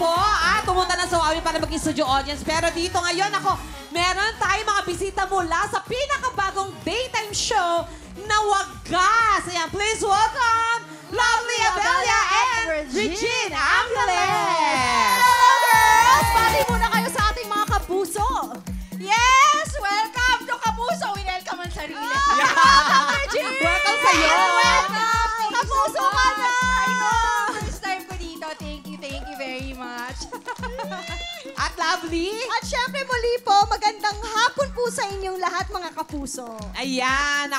po, pumunta na sa Huawei para maging studio audience. Pero dito ngayon, meron tayong mga bisita mula sa pinakabagong daytime show na Wagas. Ayan, please welcome Lovely Abelia and Regine Angeles. Hello, girls! Pati muna kayo sa ating mga kapuso. Yes! Welcome to Kapuso! Welcome ang sarili. Welcome, Regine! Welcome sa'yo. Welcome! Kapuso ka na! I know! First time ko dito. Thank you very much. At Lovely. At syempre muli po, magandang hapon po sa inyong lahat, mga kapuso. Ayan,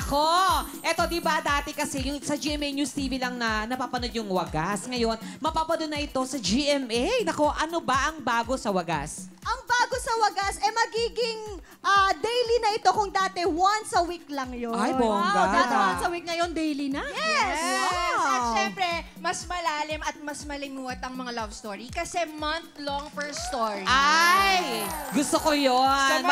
Eto, di ba dati kasi yung sa GMA News TV lang na napapanood yung Wagas. Ngayon, mapapanood na ito sa GMA. Ano ba ang bago sa Wagas? Ang bago sa Wagas, magiging daily na ito kung dati once a week lang yun. Ay, bongga. Wow, dati once a week, ngayon daily na. Yes! Wow. At syempre, mas malalim at mas malinguat ang mga love story kasi month-long per story. Ay! Gusto ko yun. Gusto mo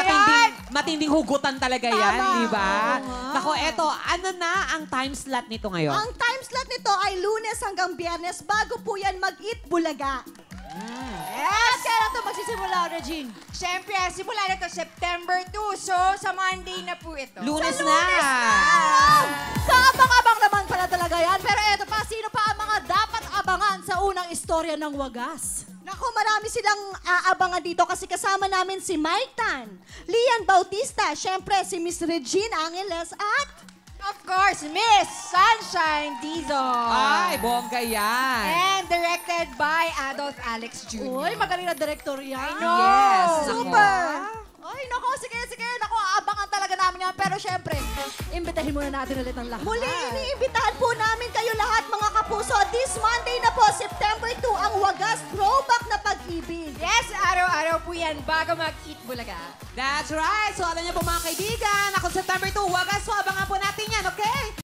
Matinding hugutan talaga yan, Tama. di ba? Oo nga. Eto, ano na ang time slot nito ngayon? Ang time slot nito ay Lunes hanggang Biyernes bago po yan mag-eat Bulaga. Yes! Kaya ito magsisimula, Regine. Syempre, simula na to September 2. So, sa Monday na po ito. Lunes na! Kaabang-abang naman pala talaga yan. Pero eto pa, sino pa ang mga dapat abangan sa unang istorya ng Wagas? Naku, marami silang aabangan dito kasi kasama namin si Mike Tan, Lian Bautista, syempre si Miss Regine Angeles at Of course, Miss Sunshine Dizon. Ay, bongga yan. And directed by Adolf Alex Jr. Uy, magaling na director yan. I know. Yes. Super! Ay, nako, sige. Nako, aabangan talaga namin yan. Pero syempre, imbitahin muna natin ulit ang lahat. Muli, iniimbitahan po namin kayo lahat, mga kapuso. This Monday na po, September 2, ang Wagas Throwback na Pag-ibig. Yes, araw-araw po yan bago mag-eat Bulaga. That's right. So, alam niyo po mga kaibigan, September 2, Wagas. So, abangan po natin yan, okay?